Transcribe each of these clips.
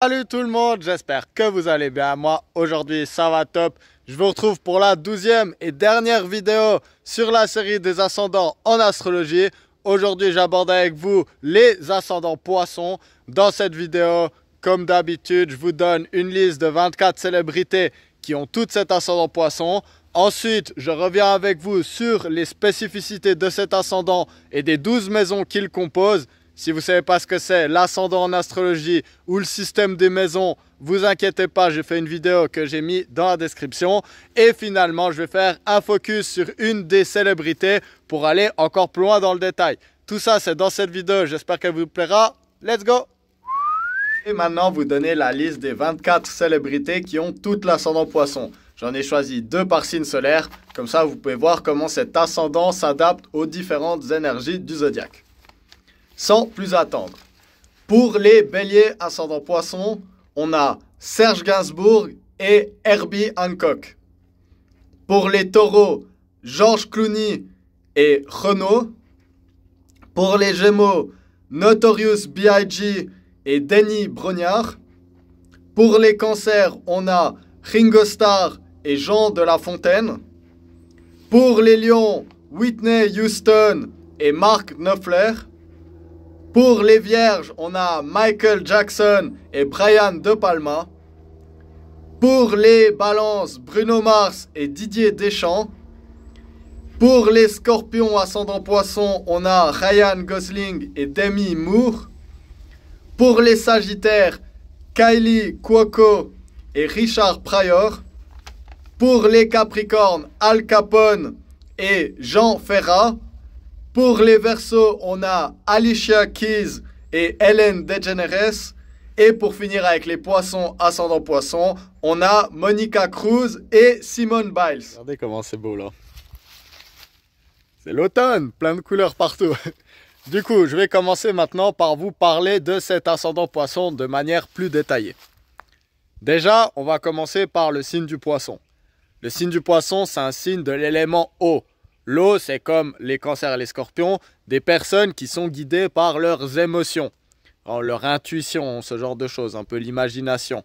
Salut tout le monde, j'espère que vous allez bien. Moi, aujourd'hui, ça va top. Je vous retrouve pour la 12e et dernière vidéo sur la série des ascendants en astrologie. Aujourd'hui, j'aborde avec vous les ascendants poissons. Dans cette vidéo, comme d'habitude, je vous donne une liste de 24 célébrités qui ont toutes cet ascendant poisson. Ensuite, je reviens avec vous sur les spécificités de cet ascendant et des 12 maisons qu'il compose. Si vous ne savez pas ce que c'est, l'ascendant en astrologie ou le système des maisons, vous inquiétez pas, j'ai fait une vidéo que j'ai mis dans la description. Et finalement, je vais faire un focus sur une des célébrités pour aller encore plus loin dans le détail. Tout ça, c'est dans cette vidéo, j'espère qu'elle vous plaira. Let's go! Et maintenant, vous donnez la liste des 24 célébrités qui ont toute l'ascendant poisson. J'en ai choisi 2 par signe solaire, comme ça vous pouvez voir comment cet ascendant s'adapte aux différentes énergies du zodiaque. Sans plus attendre. Pour les béliers ascendant poisson, on a Serge Gainsbourg et Herbie Hancock. Pour les taureaux, George Clooney et Renaud. Pour les gémeaux, Notorious B.I.G. et Denis Brognard. Pour les cancers, on a Ringo Starr et Jean de La Fontaine. Pour les lions, Whitney Houston et Mark Knopfler. Pour les vierges, on a Michael Jackson et Brian De Palma. Pour les balances, Bruno Mars et Didier Deschamps. Pour les scorpions ascendant poisson, on a Ryan Gosling et Demi Moore. Pour les sagittaires, Kylie Cuoco et Richard Pryor. Pour les capricornes, Al Capone et Jean Ferrat. Pour les Verseaux, on a Alicia Keys et Ellen DeGeneres. Et pour finir avec les poissons ascendant poisson, on a Monica Cruz et Simone Biles. Regardez comment c'est beau là. C'est l'automne, plein de couleurs partout. Du coup, je vais commencer maintenant par vous parler de cet ascendant poisson de manière plus détaillée. Déjà, on va commencer par le signe du poisson. Le signe du poisson, c'est un signe de l'élément eau. L'eau, c'est comme les cancers et les scorpions, des personnes qui sont guidées par leurs émotions, leur intuition, ce genre de choses, un peu l'imagination.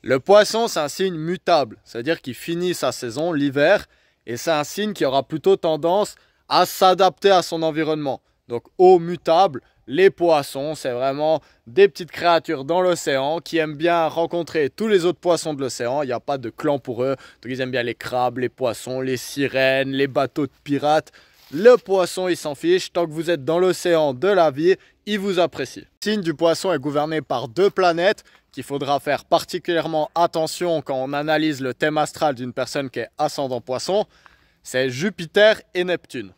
Le poisson, c'est un signe mutable, c'est-à-dire qu'il finit sa saison, l'hiver, et c'est un signe qui aura plutôt tendance à s'adapter à son environnement. Donc, eau mutable, les poissons, c'est vraiment des petites créatures dans l'océan qui aiment bien rencontrer tous les autres poissons de l'océan. Il n'y a pas de clan pour eux. Donc, ils aiment bien les crabes, les poissons, les sirènes, les bateaux de pirates. Le poisson, il s'en fiche. Tant que vous êtes dans l'océan de la vie, il vous apprécie. Le signe du poisson est gouverné par 2 planètes qu'il faudra faire particulièrement attention quand on analyse le thème astral d'une personne qui est ascendant poisson. C'est Jupiter et Neptune.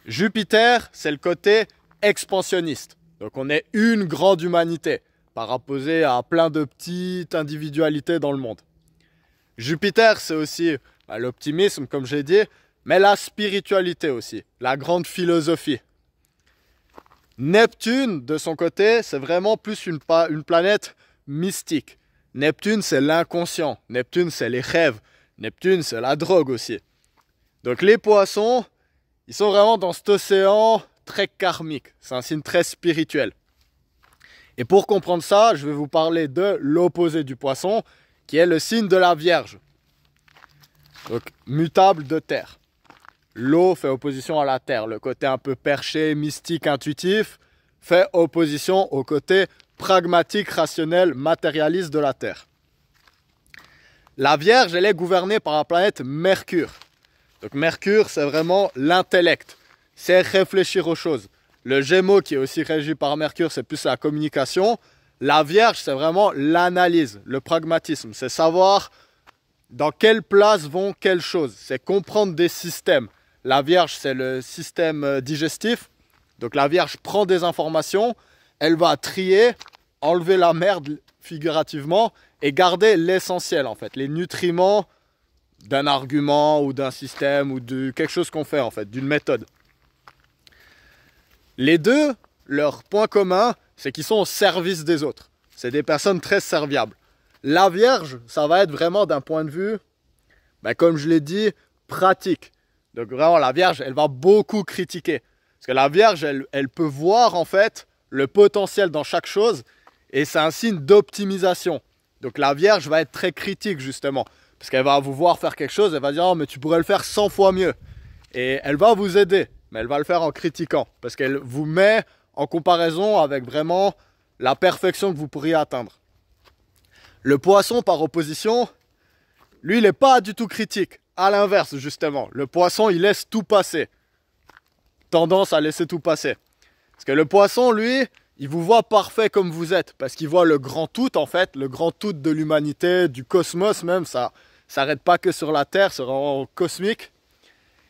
Jupiter, c'est le côté expansionniste. Donc on est une grande humanité par rapport à plein de petites individualités dans le monde. Jupiter, c'est aussi l'optimisme, comme j'ai dit, mais la spiritualité aussi, la grande philosophie. Neptune, de son côté, c'est vraiment plus une planète mystique. Neptune, c'est l'inconscient. Neptune, c'est les rêves. Neptune, c'est la drogue aussi. Donc les poissons, ils sont vraiment dans cet océan très karmique. C'est un signe très spirituel. Et pour comprendre ça, je vais vous parler de l'opposé du poisson, qui est le signe de la Vierge. Donc, mutable de terre. L'eau fait opposition à la terre. Le côté un peu perché, mystique, intuitif, fait opposition au côté pragmatique, rationnel, matérialiste de la terre. La Vierge, elle est gouvernée par la planète Mercure. Donc Mercure, c'est vraiment l'intellect. C'est réfléchir aux choses. Le Gémeaux, qui est aussi régi par Mercure, c'est plus la communication. La Vierge, c'est vraiment l'analyse, le pragmatisme. C'est savoir dans quelle place vont quelles choses. C'est comprendre des systèmes. La Vierge, c'est le système digestif. Donc la Vierge prend des informations, elle va trier, enlever la merde figurativement et garder l'essentiel en fait, les nutriments d'un argument ou d'un système ou de quelque chose qu'on fait en fait, d'une méthode. Les deux, leur point commun, c'est qu'ils sont au service des autres. C'est des personnes très serviables. La Vierge, ça va être vraiment d'un point de vue, comme je l'ai dit, pratique. Donc vraiment, la Vierge, elle va beaucoup critiquer. Parce que la Vierge, elle peut voir en fait le potentiel dans chaque chose et c'est un signe d'optimisation. Donc la Vierge va être très critique justement, parce qu'elle va vous voir faire quelque chose, elle va dire oh, mais tu pourrais le faire 100 fois mieux. Et elle va vous aider, mais elle va le faire en critiquant, parce qu'elle vous met en comparaison avec vraiment la perfection que vous pourriez atteindre. Le Poisson, par opposition, lui, il n'est pas du tout critique. À l'inverse, justement, le Poisson, il laisse tout passer. Tendance à laisser tout passer. Parce que le Poisson, lui, il vous voit parfait comme vous êtes, parce qu'il voit le grand tout, en fait, le grand tout de l'humanité, du cosmos même, ça s'arrête pas que sur la Terre, c'est vraiment cosmique.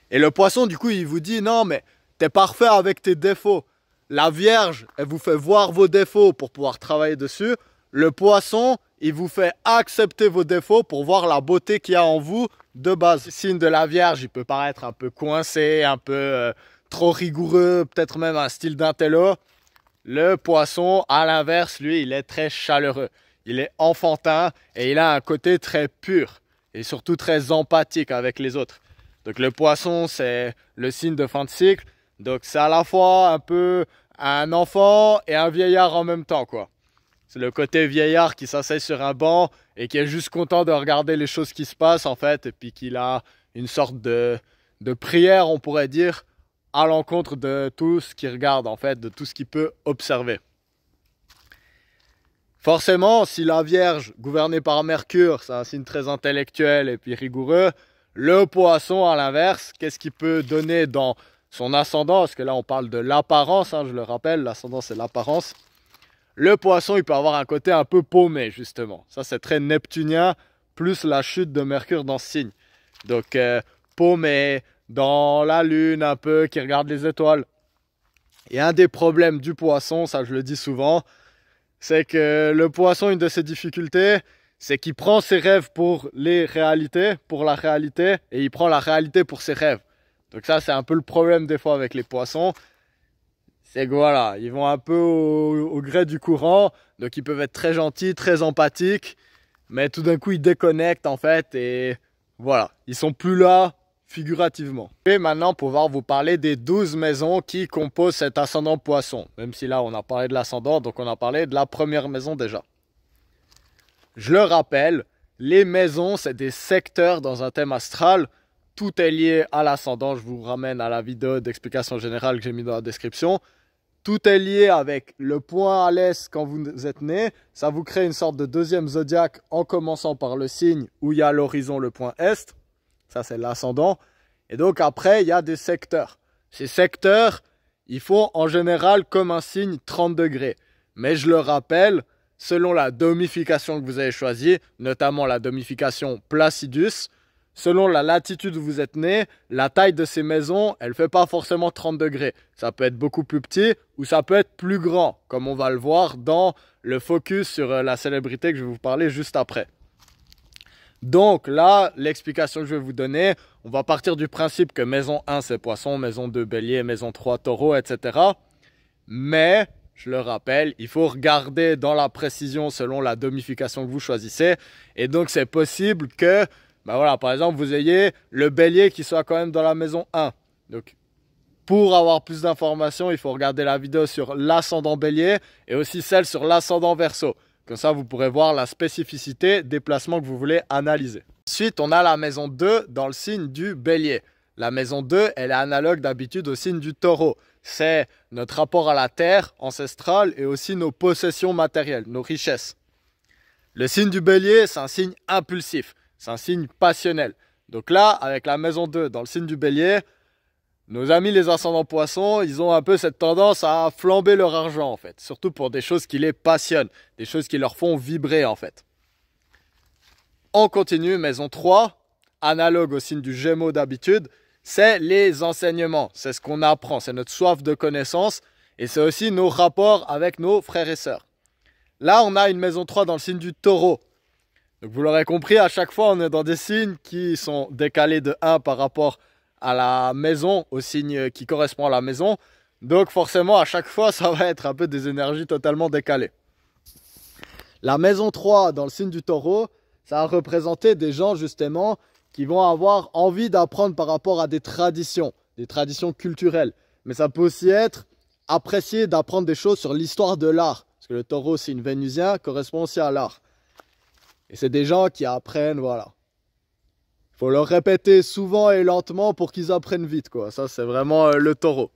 Et le Poisson, du coup, il vous dit, non, mais t'es parfait avec tes défauts. La Vierge, elle vous fait voir vos défauts pour pouvoir travailler dessus. Le Poisson, il vous fait accepter vos défauts pour voir la beauté qu'il y a en vous de base. Le signe de la Vierge, il peut paraître un peu coincé, un peu trop rigoureux, peut-être même un style d'intello. Le Poisson, à l'inverse, lui, il est très chaleureux. Il est enfantin et il a un côté très pur et surtout très empathique avec les autres. Donc le Poisson, c'est le signe de fin de cycle. Donc c'est à la fois un peu un enfant et un vieillard en même temps, quoi. C'est le côté vieillard qui s'assied sur un banc et qui est juste content de regarder les choses qui se passent, en fait. Et puis qu'il a une sorte de prière, on pourrait dire, à l'encontre de tout ce qu'il regarde, en fait, de tout ce qu'il peut observer. Forcément, si la Vierge, gouvernée par Mercure, c'est un signe très intellectuel et puis rigoureux, le Poisson, à l'inverse, qu'est-ce qu'il peut donner dans son ascendant? Parce que là, on parle de l'apparence, hein, je le rappelle, l'ascendant, c'est l'apparence. Le Poisson, il peut avoir un côté un peu paumé, justement. Ça, c'est très neptunien, plus la chute de Mercure dans ce signe. Donc, paumé, dans la lune un peu, qui regarde les étoiles. Et un des problèmes du Poisson, ça je le dis souvent, c'est que le Poisson, une de ses difficultés, c'est qu'il prend ses rêves pour les réalités, pour la réalité, et il prend la réalité pour ses rêves. Donc ça, c'est un peu le problème des fois avec les Poissons. C'est que voilà, ils vont un peu au gré du courant, donc ils peuvent être très gentils, très empathiques, mais tout d'un coup, ils déconnectent en fait, et voilà, ils sont plus là figurativement. Et maintenant, pouvoir vous parler des 12 maisons qui composent cet ascendant Poisson. Même si là, on a parlé de l'ascendant, donc on a parlé de la première maison déjà. Je le rappelle, les maisons, c'est des secteurs dans un thème astral. Tout est lié à l'ascendant. Je vous ramène à la vidéo d'explication générale que j'ai mis dans la description. Tout est lié avec le point à l'est quand vous êtes né. Ça vous crée une sorte de deuxième zodiaque en commençant par le signe où il y a l'horizon, le point est. Ça, c'est l'ascendant. Et donc, après, il y a des secteurs. Ces secteurs, ils font en général comme un signe 30 degrés. Mais je le rappelle, selon la domification que vous avez choisie, notamment la domification Placidus, selon la latitude où vous êtes né, la taille de ces maisons, elle ne fait pas forcément 30 degrés. Ça peut être beaucoup plus petit ou ça peut être plus grand, comme on va le voir dans le focus sur la célébrité que je vais vous parler juste après. Donc là, l'explication que je vais vous donner, on va partir du principe que maison 1 c'est Poisson, maison 2 Bélier, maison 3 Taureau, etc. Mais, je le rappelle, il faut regarder dans la précision selon la domification que vous choisissez. Et donc c'est possible que, ben voilà, par exemple, vous ayez le Bélier qui soit quand même dans la maison 1. Donc pour avoir plus d'informations, il faut regarder la vidéo sur l'ascendant Bélier et aussi celle sur l'ascendant Verseau. Comme ça, vous pourrez voir la spécificité des placements que vous voulez analyser. Ensuite, on a la maison 2 dans le signe du Bélier. La maison 2, elle est analogue d'habitude au signe du Taureau. C'est notre rapport à la terre ancestrale et aussi nos possessions matérielles, nos richesses. Le signe du Bélier, c'est un signe impulsif, c'est un signe passionnel. Donc là, avec la maison 2 dans le signe du Bélier, nos amis les ascendants Poissons, ils ont un peu cette tendance à flamber leur argent en fait. Surtout pour des choses qui les passionnent, des choses qui leur font vibrer en fait. On continue, maison 3, analogue au signe du Gémeaux d'habitude, c'est les enseignements. C'est ce qu'on apprend, c'est notre soif de connaissance et c'est aussi nos rapports avec nos frères et sœurs. Là, on a une maison 3 dans le signe du Taureau. Donc vous l'aurez compris, à chaque fois, on est dans des signes qui sont décalés de 1 par rapport à la maison, au signe qui correspond à la maison. Donc forcément, à chaque fois, ça va être un peu des énergies totalement décalées. La maison 3 dans le signe du Taureau, ça va représenter des gens justement qui vont avoir envie d'apprendre par rapport à des traditions culturelles. Mais ça peut aussi être apprécier d'apprendre des choses sur l'histoire de l'art. Parce que le taureau, signe vénusien, correspond aussi à l'art. Et c'est des gens qui apprennent, voilà. Il faut leur répéter souvent et lentement pour qu'ils apprennent vite, quoi. Ça, c'est vraiment le taureau.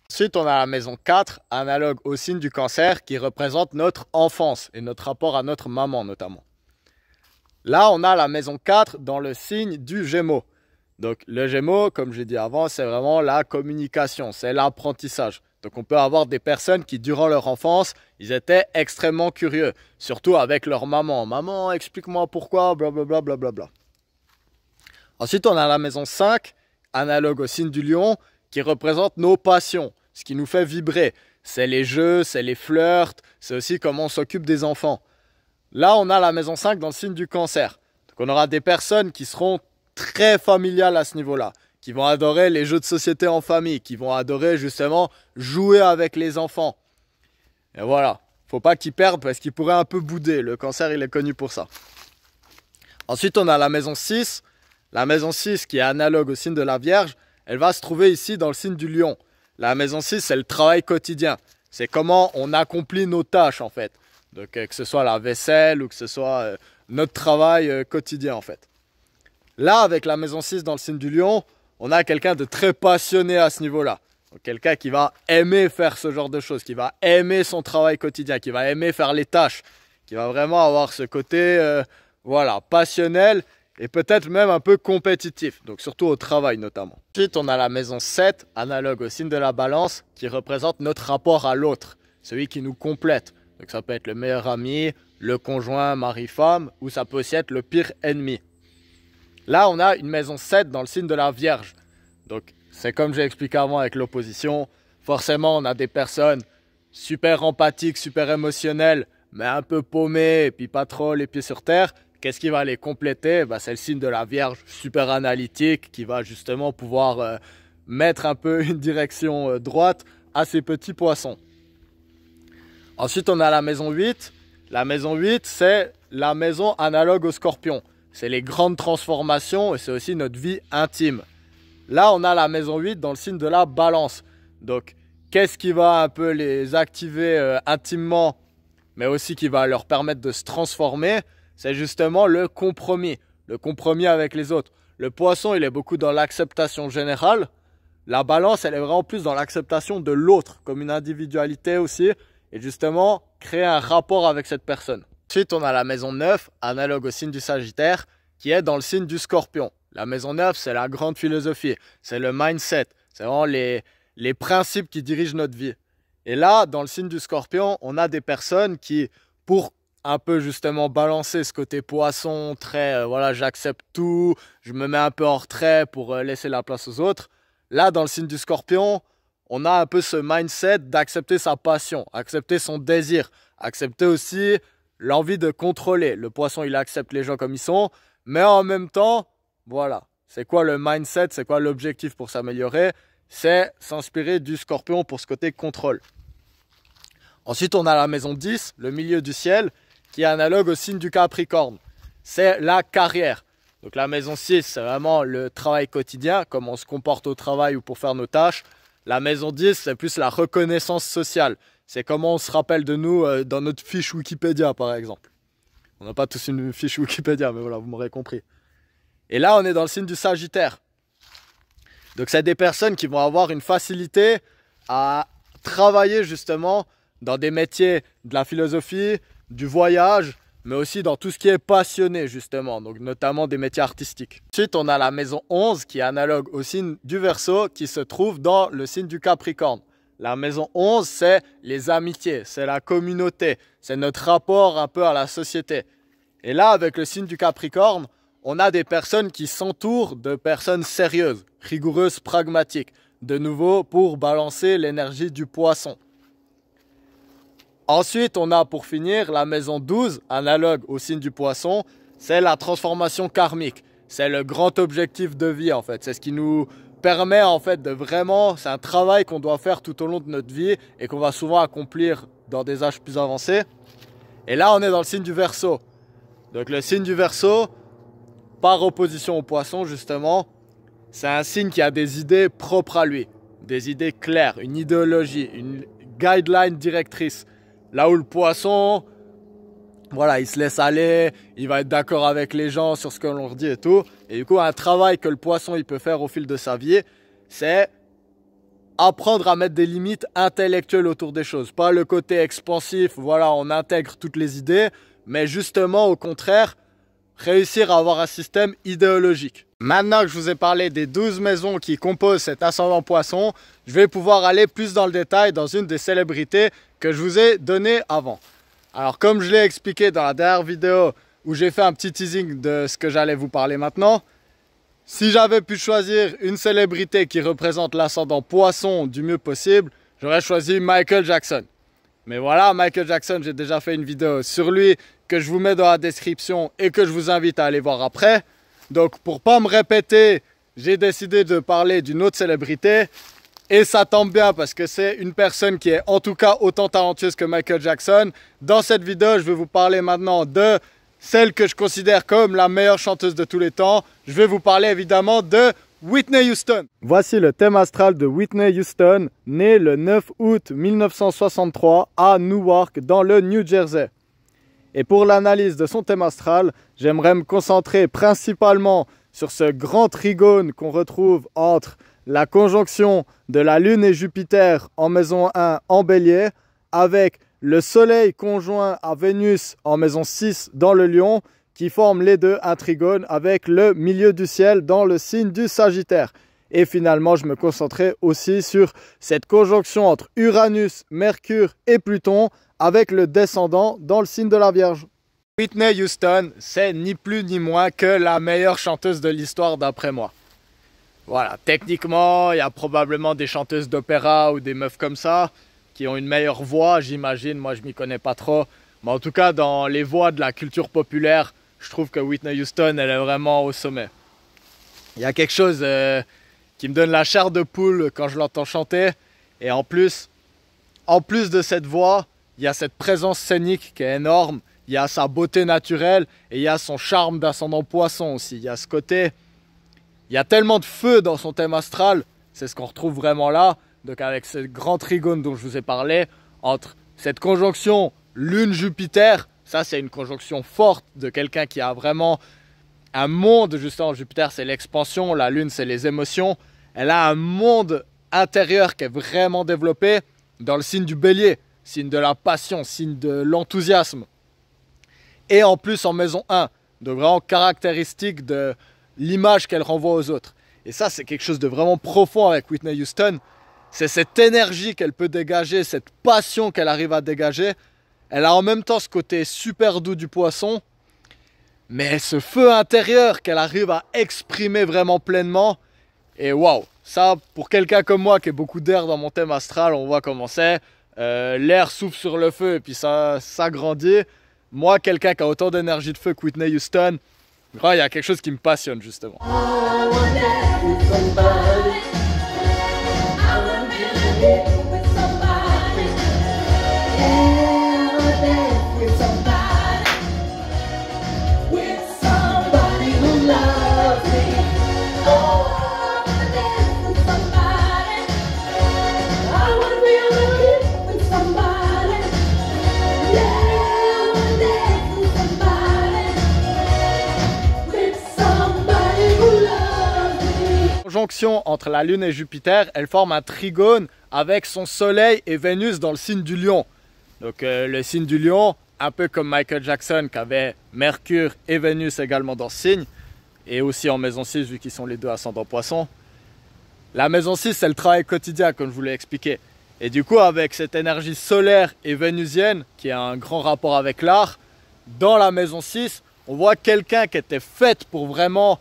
Ensuite, on a la maison 4, analogue au signe du cancer, qui représente notre enfance et notre rapport à notre maman, notamment. Là, on a la maison 4 dans le signe du Gémeaux. Donc, le Gémeaux, comme j'ai dit avant, c'est vraiment la communication, c'est l'apprentissage. Donc, on peut avoir des personnes qui, durant leur enfance, ils étaient extrêmement curieux, surtout avec leur maman. Maman, explique-moi pourquoi, blablabla, blablabla. Ensuite, on a la maison 5, analogue au signe du Lion, qui représente nos passions, ce qui nous fait vibrer. C'est les jeux, c'est les flirts, c'est aussi comment on s'occupe des enfants. Là, on a la maison 5 dans le signe du Cancer. Donc, on aura des personnes qui seront très familiales à ce niveau-là, qui vont adorer les jeux de société en famille, qui vont adorer justement jouer avec les enfants. Et voilà, faut pas qu'ils perdent parce qu'ils pourraient un peu bouder. Le Cancer, il est connu pour ça. Ensuite, on a la maison 6. La maison 6 qui est analogue au signe de la Vierge, elle va se trouver ici dans le signe du Lion. La maison 6, c'est le travail quotidien. C'est comment on accomplit nos tâches en fait. Donc que ce soit la vaisselle ou que ce soit notre travail quotidien en fait. Là, avec la maison 6 dans le signe du Lion, on a quelqu'un de très passionné à ce niveau-là. Quelqu'un qui va aimer faire ce genre de choses, qui va aimer son travail quotidien, qui va aimer faire les tâches, qui va vraiment avoir ce côté voilà, passionnel et peut-être même un peu compétitif, donc surtout au travail notamment. Ensuite, on a la maison 7, analogue au signe de la Balance, qui représente notre rapport à l'autre, celui qui nous complète. Donc ça peut être le meilleur ami, le conjoint, mari-femme, ou ça peut aussi être le pire ennemi. Là, on a une maison 7 dans le signe de la Vierge. Donc, c'est comme j'ai expliqué avant avec l'opposition. Forcément, on a des personnes super empathiques, super émotionnelles, mais un peu paumées et puis pas trop les pieds sur terre. Qu'est-ce qui va les compléter? C'est le signe de la Vierge, super analytique, qui va justement pouvoir mettre un peu une direction droite à ces petits poissons. Ensuite, on a la maison 8. La maison 8, c'est la maison analogue au Scorpion. C'est les grandes transformations et c'est aussi notre vie intime. Là, on a la maison 8 dans le signe de la Balance. Donc, qu'est-ce qui va un peu les activer intimement, mais aussi qui va leur permettre de se transformer? C'est justement le compromis avec les autres. Le Poisson, il est beaucoup dans l'acceptation générale. La Balance, elle est vraiment plus dans l'acceptation de l'autre, comme une individualité aussi. Et justement, créer un rapport avec cette personne. Ensuite, on a la maison 9, analogue au signe du Sagittaire, qui est dans le signe du Scorpion. La maison 9, c'est la grande philosophie, c'est le mindset, c'est vraiment les principes qui dirigent notre vie. Et là, dans le signe du Scorpion, on a des personnes qui, pour un peu justement balancer ce côté poisson, très, voilà, j'accepte tout, je me mets un peu en retrait pour laisser la place aux autres. Là, dans le signe du Scorpion, on a un peu ce mindset d'accepter sa passion, accepter son désir, accepter aussi l'envie de contrôler. Le Poisson, il accepte les gens comme ils sont, mais en même temps, voilà. C'est quoi le mindset? C'est quoi l'objectif pour s'améliorer? C'est s'inspirer du Scorpion pour ce côté contrôle. Ensuite, on a la maison 10, le milieu du ciel, qui est analogue au signe du Capricorne. C'est la carrière. Donc la maison 6, c'est vraiment le travail quotidien, comment on se comporte au travail ou pour faire nos tâches. La maison 10, c'est plus la reconnaissance sociale. C'est comment on se rappelle de nous dans notre fiche Wikipédia, par exemple. On n'a pas tous une fiche Wikipédia, mais voilà, vous m'aurez compris. Et là, on est dans le signe du Sagittaire. Donc, c'est des personnes qui vont avoir une facilité à travailler justement dans des métiers de la philosophie, du voyage, mais aussi dans tout ce qui est passionné justement, donc notamment des métiers artistiques. Ensuite, on a la maison 11 qui est analogue au signe du Verseau qui se trouve dans le signe du Capricorne. La maison 11, c'est les amitiés, c'est la communauté, c'est notre rapport un peu à la société. Et là, avec le signe du Capricorne, on a des personnes qui s'entourent de personnes sérieuses, rigoureuses, pragmatiques. De nouveau, pour balancer l'énergie du Poisson. Ensuite, on a pour finir la maison 12, analogue au signe du Poisson, c'est la transformation karmique. C'est le grand objectif de vie en fait, c'est ce qui nous permet en fait de vraiment, c'est un travail qu'on doit faire tout au long de notre vie et qu'on va souvent accomplir dans des âges plus avancés. Et là, on est dans le signe du Verseau. Donc le signe du Verseau, par opposition au Poisson justement, c'est un signe qui a des idées propres à lui, des idées claires, une idéologie, une guideline directrice. Là où le poisson, voilà, il se laisse aller, il va être d'accord avec les gens sur ce que l'on dit et tout. Et du coup, un travail que le poisson il peut faire au fil de sa vie, c'est apprendre à mettre des limites intellectuelles autour des choses. Pas le côté expansif, voilà, on intègre toutes les idées, mais justement, au contraire, réussir à avoir un système idéologique. Maintenant que je vous ai parlé des 12 maisons qui composent cet ascendant poisson, je vais pouvoir aller plus dans le détail dans une des célébrités que je vous ai données avant. Alors comme je l'ai expliqué dans la dernière vidéo où j'ai fait un petit teasing de ce que j'allais vous parler maintenant, si j'avais pu choisir une célébrité qui représente l'ascendant poisson du mieux possible, j'aurais choisi Michael Jackson. Mais voilà, Michael Jackson, j'ai déjà fait une vidéo sur lui que je vous mets dans la description et que je vous invite à aller voir après. Donc pour pas me répéter, j'ai décidé de parler d'une autre célébrité. Et ça tombe bien parce que c'est une personne qui est en tout cas autant talentueuse que Michael Jackson. Dans cette vidéo, je vais vous parler maintenant de celle que je considère comme la meilleure chanteuse de tous les temps. Je vais vous parler évidemment de Whitney Houston. Voici le thème astral de Whitney Houston, née le 9 août 1963 à Newark dans le New Jersey. Et pour l'analyse de son thème astral, j'aimerais me concentrer principalement sur ce grand trigone qu'on retrouve entre la conjonction de la Lune et Jupiter en maison 1 en Bélier, avec le Soleil conjoint à Vénus en maison 6 dans le Lion, qui forment les deux un trigone avec le milieu du ciel dans le signe du Sagittaire. Et finalement, je me concentrais aussi sur cette conjonction entre Uranus, Mercure et Pluton, avec le descendant dans le signe de la Vierge. Whitney Houston, c'est ni plus ni moins que la meilleure chanteuse de l'histoire d'après moi. Voilà, techniquement, il y a probablement des chanteuses d'opéra ou des meufs comme ça qui ont une meilleure voix, j'imagine. Moi, je m'y connais pas trop. Mais en tout cas, dans les voix de la culture populaire, je trouve que Whitney Houston, elle est vraiment au sommet. Il y a quelque chose qui me donne la chair de poule quand je l'entends chanter. Et en plus de cette voix, il y a cette présence scénique qui est énorme. Il y a sa beauté naturelle et il y a son charme d'ascendant poisson aussi. Il y a ce côté... Il y a tellement de feu dans son thème astral, c'est ce qu'on retrouve vraiment là. Donc avec ce grand trigone dont je vous ai parlé, entre cette conjonction Lune-Jupiter, ça c'est une conjonction forte de quelqu'un qui a vraiment un monde, justement, Jupiter c'est l'expansion, la Lune c'est les émotions. Elle a un monde intérieur qui est vraiment développé dans le signe du Bélier, signe de la passion, signe de l'enthousiasme. Et en plus en maison 1, donc vraiment caractéristique de l'image qu'elle renvoie aux autres. Et ça, c'est quelque chose de vraiment profond avec Whitney Houston. C'est cette énergie qu'elle peut dégager, cette passion qu'elle arrive à dégager. Elle a en même temps ce côté super doux du poisson, mais ce feu intérieur qu'elle arrive à exprimer vraiment pleinement. Et waouh, ça, pour quelqu'un comme moi qui a beaucoup d'air dans mon thème astral, on voit comment c'est. L'air souffle sur le feu et puis ça grandit. Moi, quelqu'un qui a autant d'énergie de feu que Whitney Houston, il y a quelque chose qui me passionne justement. Conjonction entre la Lune et Jupiter, elle forme un trigone avec son Soleil et Vénus dans le signe du Lion. Donc le signe du Lion, un peu comme Michael Jackson qui avait Mercure et Vénus également dans ce signe, et aussi en maison 6 vu qu'ils sont les deux ascendants poissons. La maison 6 c'est le travail quotidien comme je vous l'ai expliqué. Et du coup avec cette énergie solaire et vénusienne qui a un grand rapport avec l'art, dans la maison 6 on voit quelqu'un qui était faite pour vraiment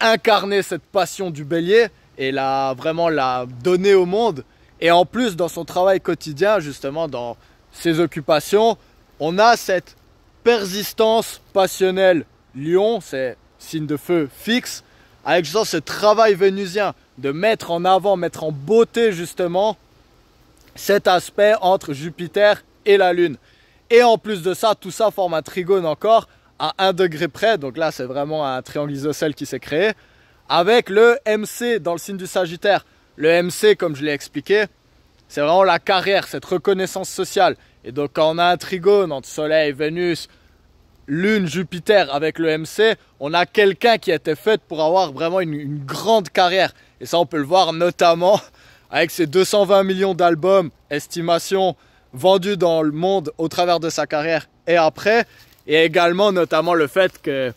incarner cette passion du Bélier et vraiment la donner au monde. Et en plus dans son travail quotidien, justement dans ses occupations, on a cette persistance passionnelle. Lion, c'est signe de feu fixe, avec justement ce travail vénusien de mettre en avant, mettre en beauté justement cet aspect entre Jupiter et la Lune. Et en plus de ça, tout ça forme un trigone encore à 1 degré près, donc là c'est vraiment un triangle isocèle qui s'est créé, avec le MC dans le signe du Sagittaire. Le MC, comme je l'ai expliqué, c'est vraiment la carrière, cette reconnaissance sociale. Et donc quand on a un trigone entre Soleil, Vénus, Lune, Jupiter avec le MC, on a quelqu'un qui a été fait pour avoir vraiment une grande carrière. Et ça on peut le voir notamment avec ses 220 millions d'albums, estimation, vendus dans le monde au travers de sa carrière et après. Et également notamment le fait que,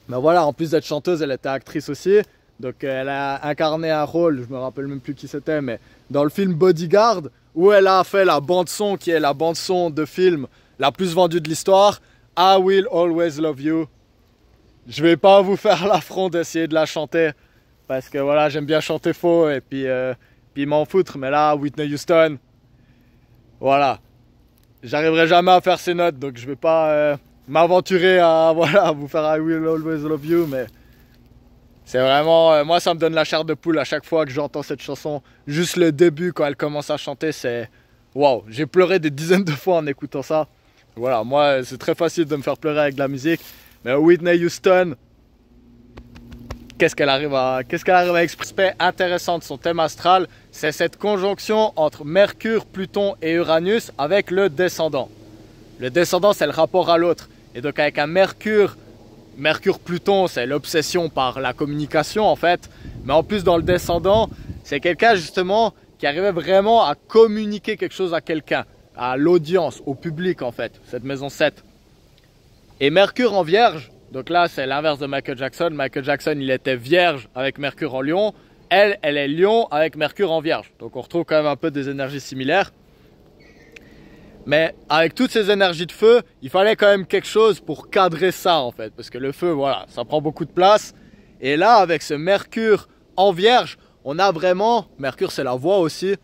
ben voilà, en plus d'être chanteuse, elle était actrice aussi. Donc elle a incarné un rôle, je me rappelle même plus qui c'était, mais dans le film Bodyguard, où elle a fait la bande son qui est la bande son de film la plus vendue de l'histoire, I Will Always Love You. Je vais pas vous faire l'affront d'essayer de la chanter, parce que voilà, j'aime bien chanter faux et puis m'en foutre, mais là, Whitney Houston, voilà. J'arriverai jamais à faire ces notes, donc je vais pas m'aventurer à voilà, vous faire I Will Always Love You, mais c'est vraiment, moi ça me donne la chair de poule à chaque fois que j'entends cette chanson. Juste le début, quand elle commence à chanter, c'est waouh, j'ai pleuré des dizaines de fois en écoutant ça. Voilà, moi c'est très facile de me faire pleurer avec de la musique, mais Whitney Houston, qu'est-ce qu'elle arrive à exprimer intéressant de son thème astral, c'est cette conjonction entre Mercure, Pluton et Uranus avec le descendant. Le descendant, c'est le rapport à l'autre. Et donc avec un Mercure-Pluton, c'est l'obsession par la communication en fait. Mais en plus dans le descendant, c'est quelqu'un justement qui arrivait vraiment à communiquer quelque chose à quelqu'un, à l'audience, au public en fait, cette maison 7. Et Mercure en Vierge, donc là c'est l'inverse de Michael Jackson. Michael Jackson il était Vierge avec Mercure en Lion. Elle est Lion avec Mercure en Vierge. Donc on retrouve quand même un peu des énergies similaires. Mais avec toutes ces énergies de feu, il fallait quand même quelque chose pour cadrer ça en fait. Parce que le feu, voilà, ça prend beaucoup de place. Et là, avec ce Mercure en Vierge, on a vraiment, Mercure c'est la voix aussi,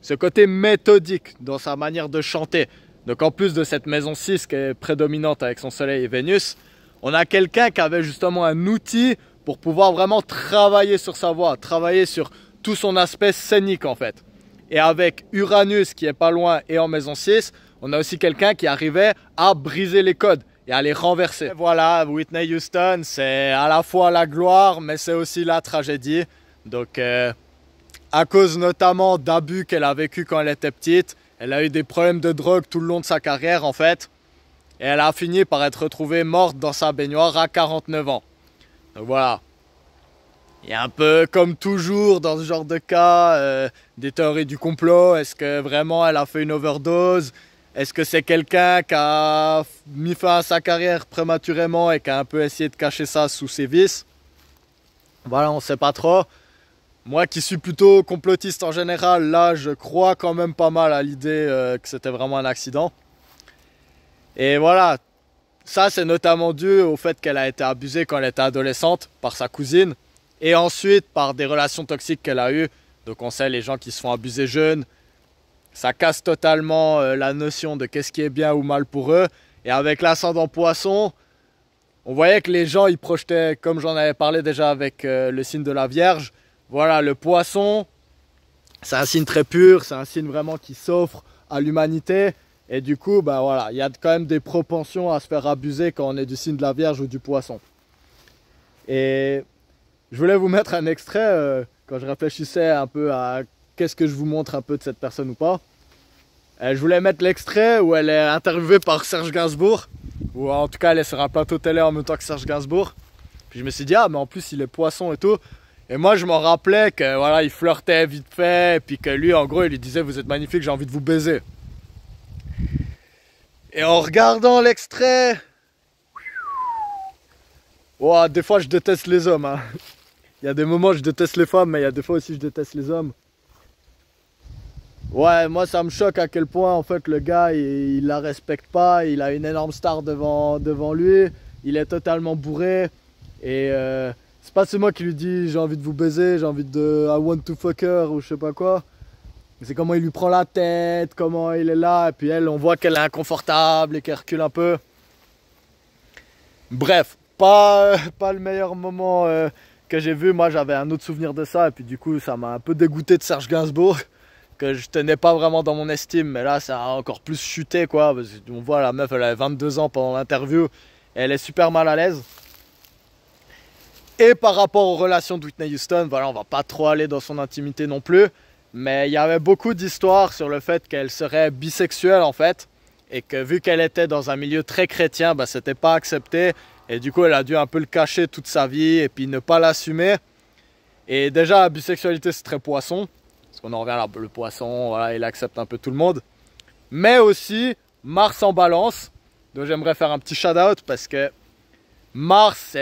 ce côté méthodique dans sa manière de chanter. Donc en plus de cette maison 6 qui est prédominante avec son Soleil et Vénus, on a quelqu'un qui avait justement un outil pour pouvoir vraiment travailler sur sa voix, travailler sur tout son aspect scénique en fait. Et avec Uranus qui est pas loin et en maison 6, on a aussi quelqu'un qui arrivait à briser les codes et à les renverser. Et voilà, Whitney Houston, c'est à la fois la gloire, mais c'est aussi la tragédie. Donc, à cause notamment d'abus qu'elle a vécu quand elle était petite, elle a eu des problèmes de drogue tout le long de sa carrière en fait. Et elle a fini par être retrouvée morte dans sa baignoire à 49 ans. Donc voilà. Il y a un peu comme toujours dans ce genre de cas, des théories du complot. Est-ce que vraiment elle a fait une overdose? Est-ce que c'est quelqu'un qui a mis fin à sa carrière prématurément et qui a un peu essayé de cacher ça sous ses vices? Voilà, on ne sait pas trop. Moi qui suis plutôt complotiste en général, là je crois quand même pas mal à l'idée que c'était vraiment un accident. Et voilà, ça c'est notamment dû au fait qu'elle a été abusée quand elle était adolescente par sa cousine. Et ensuite par des relations toxiques qu'elle a eues. Donc on sait les gens qui se font abuser jeunes, ça casse totalement la notion de qu'est-ce qui est bien ou mal pour eux. Et avec l'ascendant poisson, on voyait que les gens ils projetaient, comme j'en avais parlé déjà avec le signe de la Vierge. Voilà, le poisson, c'est un signe très pur, c'est un signe vraiment qui s'offre à l'humanité. Et du coup, bah voilà, il y a quand même des propensions à se faire abuser quand on est du signe de la Vierge ou du poisson. Et je voulais vous mettre un extrait quand je réfléchissais un peu à qu'est-ce que je vous montre un peu de cette personne ou pas. Je voulais mettre l'extrait où elle est interviewée par Serge Gainsbourg, ou en tout cas elle est sur un plateau télé en même temps que Serge Gainsbourg. Puis je me suis dit, ah mais en plus il est poisson et tout. Et moi je m'en rappelais que voilà, il flirtait vite fait, et puis que lui en gros il lui disait vous êtes magnifique, j'ai envie de vous baiser. Et en regardant l'extrait, wow, des fois je déteste les hommes hein. Il y a des moments où je déteste les femmes, mais il y a des fois aussi je déteste les hommes. Ouais, moi ça me choque à quel point en fait le gars il la respecte pas, il a une énorme star devant lui, il est totalement bourré et c'est pas c'est moi qui lui dis j'ai envie de vous baiser, j'ai envie de I want to fuck her ou je sais pas quoi. C'est comment il lui prend la tête, comment il est là, et puis elle on voit qu'elle est inconfortable et qu'elle recule un peu. Bref, pas le meilleur moment que j'ai vu. Moi j'avais un autre souvenir de ça et puis du coup ça m'a un peu dégoûté de Serge Gainsbourg que je tenais pas vraiment dans mon estime, mais là ça a encore plus chuté quoi, parce qu'on voit la meuf elle avait 22 ans pendant l'interview et elle est super mal à l'aise. Et par rapport aux relations de Whitney Houston, voilà, on va pas trop aller dans son intimité non plus, mais il y avait beaucoup d'histoires sur le fait qu'elle serait bisexuelle en fait, et que vu qu'elle était dans un milieu très chrétien, bah, c'était pas accepté, et du coup elle a dû un peu le cacher toute sa vie, et puis ne pas l'assumer. Et déjà la bisexualité c'est très poisson, parce qu'on en revient là, le poisson, voilà, il accepte un peu tout le monde. Mais aussi Mars en balance, donc j'aimerais faire un petit shout out parce que Mars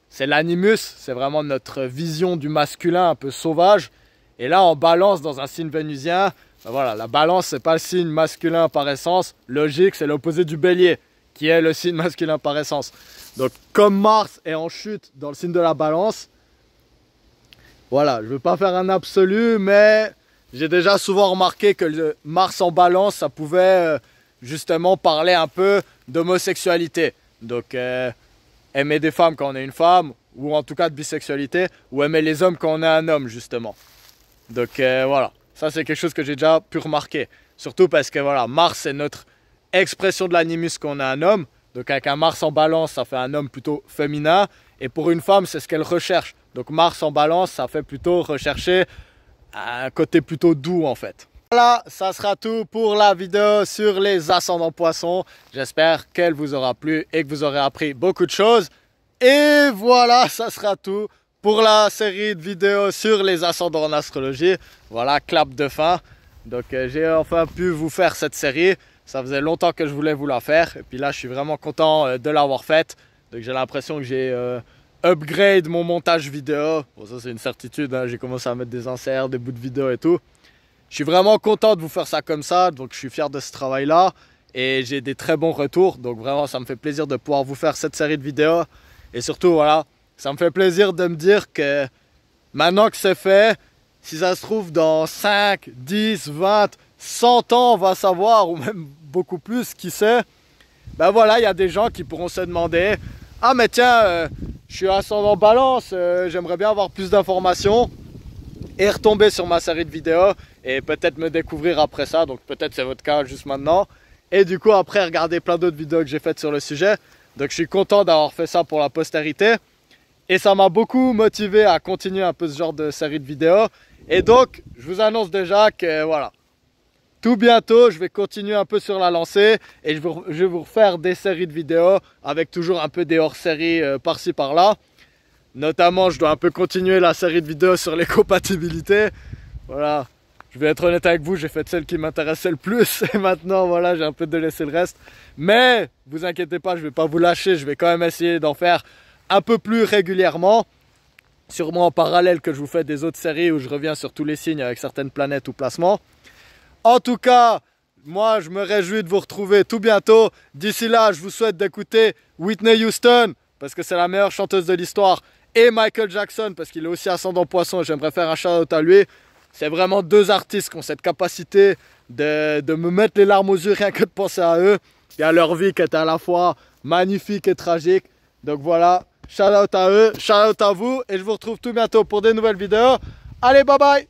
c'est l'animus, c'est vraiment notre vision du masculin un peu sauvage. Et là en balance dans un signe vénusien, ben voilà, la balance c'est pas le signe masculin par essence, logique c'est l'opposé du bélier qui est le signe masculin par essence. Donc comme Mars est en chute dans le signe de la balance, voilà, je veux pas faire un absolu, mais j'ai déjà souvent remarqué que le Mars en balance ça pouvait justement parler un peu d'homosexualité. Donc aimer des femmes quand on est une femme, ou en tout cas de bisexualité, ou aimer les hommes quand on est un homme justement. Donc voilà, ça c'est quelque chose que j'ai déjà pu remarquer. Surtout parce que voilà, Mars c'est notre expression de l'animus qu'on est un homme. Donc avec un Mars en balance, ça fait un homme plutôt féminin. Et pour une femme, c'est ce qu'elle recherche. Donc Mars en balance, ça fait plutôt rechercher un côté plutôt doux en fait. Voilà, ça sera tout pour la vidéo sur les ascendants poissons. J'espère qu'elle vous aura plu et que vous aurez appris beaucoup de choses. Et voilà, ça sera tout pour la série de vidéos sur les ascendants en astrologie. Voilà, clap de fin. Donc j'ai enfin pu vous faire cette série. Ça faisait longtemps que je voulais vous la faire. Et puis là, je suis vraiment content de l'avoir faite. Donc j'ai l'impression que j'ai upgrade mon montage vidéo. Bon, ça c'est une certitude, hein. J'ai commencé à mettre des inserts, des bouts de vidéo et tout. Je suis vraiment content de vous faire ça comme ça. Donc je suis fier de ce travail-là. Et j'ai des très bons retours. Donc vraiment, ça me fait plaisir de pouvoir vous faire cette série de vidéos. Et surtout, voilà, ça me fait plaisir de me dire que maintenant que c'est fait, si ça se trouve dans 5, 10, 20, 100 ans, on va savoir, ou même beaucoup plus, qui sait. Ben voilà, il y a des gens qui pourront se demander « Ah mais tiens, je suis ascendant balance, j'aimerais bien avoir plus d'informations. » Et retomber sur ma série de vidéos et peut-être me découvrir après ça. Donc peut-être c'est votre cas juste maintenant. Et du coup après regarder plein d'autres vidéos que j'ai faites sur le sujet. Donc je suis content d'avoir fait ça pour la postérité. Et ça m'a beaucoup motivé à continuer un peu ce genre de série de vidéos. Et donc je vous annonce déjà que voilà, tout bientôt je vais continuer un peu sur la lancée. Et je vais vous refaire des séries de vidéos avec toujours un peu des hors-séries par-ci par-là. Notamment, je dois un peu continuer la série de vidéos sur les compatibilités. Voilà, je vais être honnête avec vous, j'ai fait celle qui m'intéressait le plus. Et maintenant, voilà, j'ai un peu délaissé le reste. Mais, vous inquiétez pas, je vais pas vous lâcher. Je vais quand même essayer d'en faire un peu plus régulièrement. Sûrement en parallèle que je vous fais des autres séries où je reviens sur tous les signes avec certaines planètes ou placements. En tout cas, moi, je me réjouis de vous retrouver tout bientôt. D'ici là, je vous souhaite d'écouter Whitney Houston, parce que c'est la meilleure chanteuse de l'histoire. Et Michael Jackson, parce qu'il est aussi ascendant poisson, j'aimerais faire un shout-out à lui. C'est vraiment deux artistes qui ont cette capacité de me mettre les larmes aux yeux rien que de penser à eux. Et à leur vie qui est à la fois magnifique et tragique. Donc voilà, shout-out à eux, shout-out à vous. Et je vous retrouve tout bientôt pour des nouvelles vidéos. Allez, bye bye!